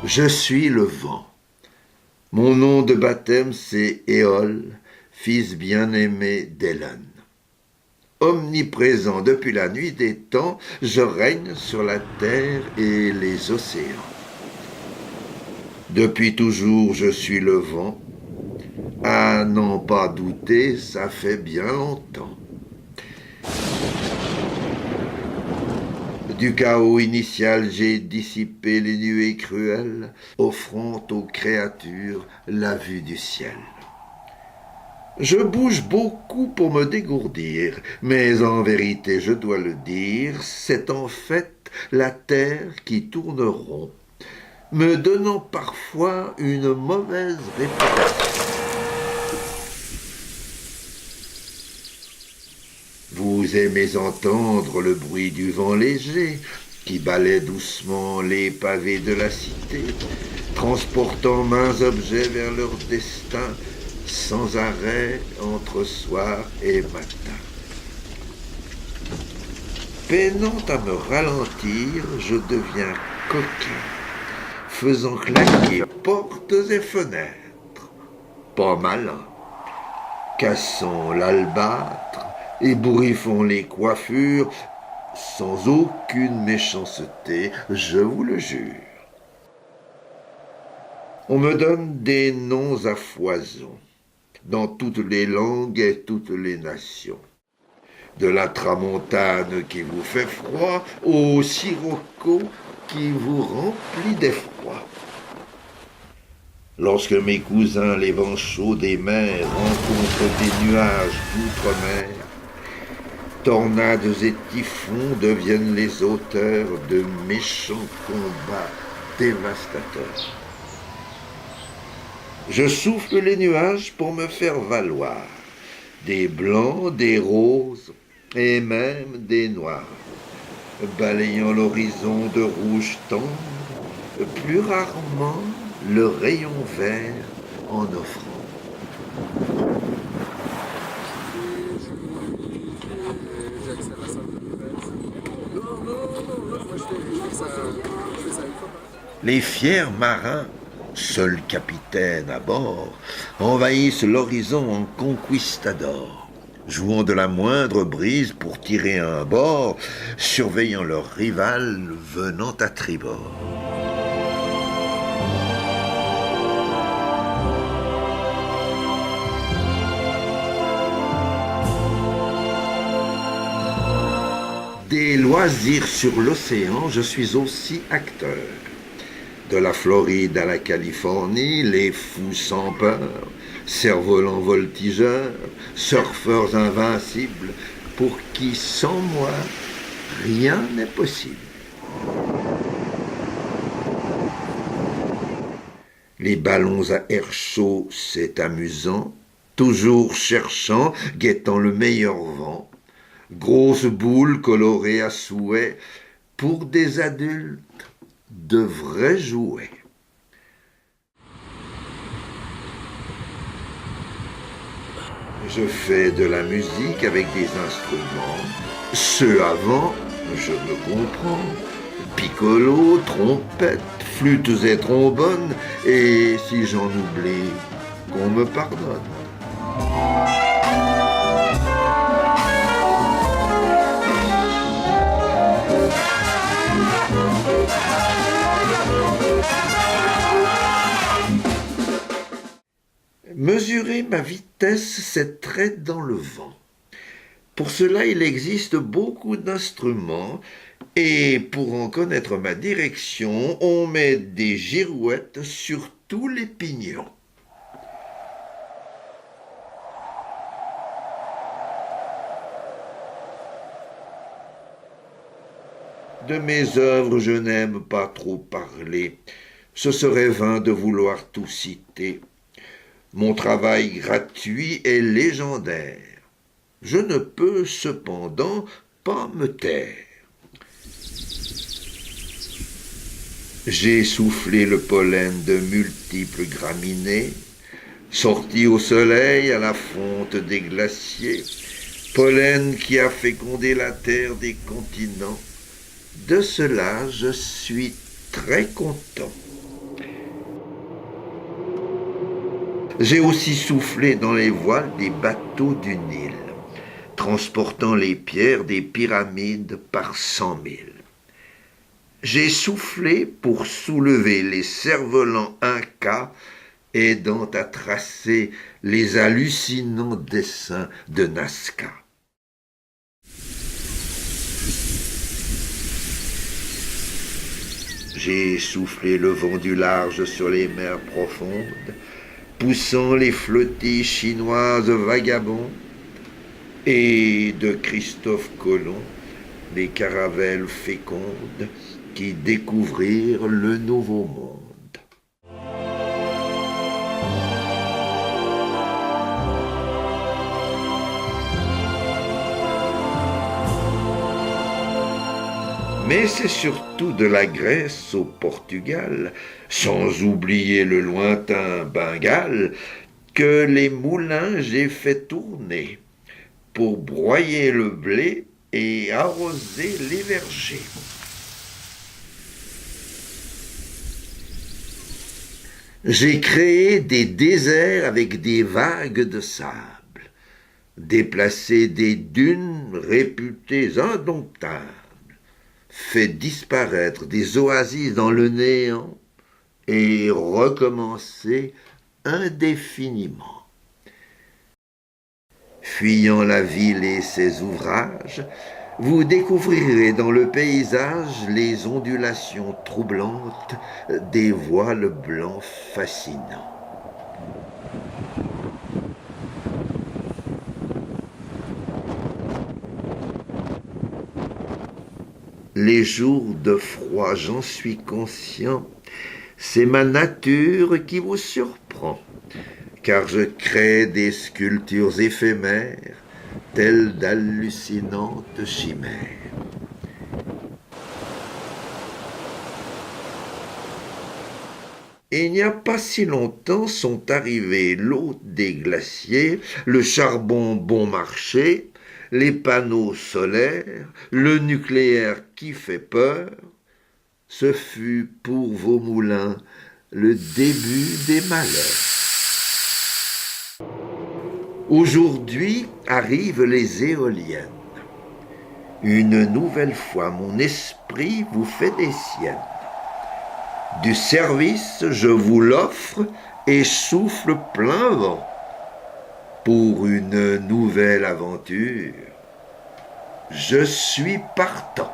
Je suis le vent. Mon nom de baptême c'est Éole, fils bien-aimé d'Hélène. Omniprésent depuis la nuit des temps, je règne sur la terre et les océans. Depuis toujours je suis le vent. À n'en pas douter, ça fait bien longtemps. Du chaos initial, j'ai dissipé les nuées cruelles, offrant aux créatures la vue du ciel. Je bouge beaucoup pour me dégourdir, mais en vérité, je dois le dire, c'est en fait la terre qui tourne rond, me donnant parfois une mauvaise réputation. Vous aimez entendre le bruit du vent léger qui balaie doucement les pavés de la cité, transportant mains objets vers leur destin sans arrêt entre soir et matin. Peinant à me ralentir, je deviens coquin, faisant claquer portes et fenêtres. Pas malin. Cassons l'albâtre, ébouriffons les coiffures, sans aucune méchanceté, je vous le jure. On me donne des noms à foison, dans toutes les langues et toutes les nations. De la tramontane qui vous fait froid au sirocco qui vous remplit d'effroi. Lorsque mes cousins, les vents chauds des mers, rencontrent des nuages d'outre-mer, tornades et typhons deviennent les auteurs de méchants combats dévastateurs. Je souffle les nuages pour me faire valoir, des blancs, des roses et même des noirs, balayant l'horizon de rouge tendre, plus rarement le rayon vert en offrant. Les fiers marins, seuls capitaines à bord, envahissent l'horizon en conquistadors, jouant de la moindre brise pour tirer un bord, surveillant leur rival venant à tribord. Des loisirs sur l'océan, je suis aussi acteur. De la Floride à la Californie, les fous sans peur, cerfs-volants voltigeurs, surfeurs invincibles, pour qui sans moi, rien n'est possible. Les ballons à air chaud, c'est amusant, toujours cherchant, guettant le meilleur vent. Grosses boules colorées à souhait, pour des adultes, de vrais jouets. Je fais de la musique avec des instruments. Ceux avant, je me comprends. Piccolo, trompette, flûtes et trombones, et si j'en oublie, qu'on me pardonne. Mesurer ma vitesse, c'est traître dans le vent. Pour cela, il existe beaucoup d'instruments et pour en connaître ma direction, on met des girouettes sur tous les pignons. De mes œuvres, je n'aime pas trop parler. Ce serait vain de vouloir tout citer. Mon travail gratuit est légendaire. Je ne peux cependant pas me taire. J'ai soufflé le pollen de multiples graminées, sorti au soleil à la fonte des glaciers, pollen qui a fécondé la terre des continents. De cela, je suis très content. J'ai aussi soufflé dans les voiles des bateaux du Nil, transportant les pierres des pyramides par 100 000. J'ai soufflé pour soulever les cerfs-volants incas, aidant à tracer les hallucinants dessins de Nazca. J'ai soufflé le vent du large sur les mers profondes, poussant les flottilles chinoises vagabondes, et de Christophe Colomb, les caravelles fécondes qui découvrirent le nouveau monde. Mais c'est surtout de la Grèce au Portugal, sans oublier le lointain Bengale, que les moulins j'ai fait tourner pour broyer le blé et arroser les vergers. J'ai créé des déserts avec des vagues de sable, déplacé des dunes réputées indomptables, fait disparaître des oasis dans le néant et recommencer indéfiniment. Fuyant la ville et ses ouvrages, vous découvrirez dans le paysage les ondulations troublantes des voiles blancs fascinants. Les jours de froid, j'en suis conscient, c'est ma nature qui vous surprend, car je crée des sculptures éphémères, telles d'hallucinantes chimères. Et il n'y a pas si longtemps sont arrivés l'eau des glaciers, le charbon bon marché, les panneaux solaires, le nucléaire qui fait peur. Ce fut pour vos moulins le début des malheurs. Aujourd'hui arrivent les éoliennes. Une nouvelle fois, mon esprit vous fait des siennes. Du service, je vous l'offre et souffle plein vent. Pour une nouvelle aventure, je suis partant.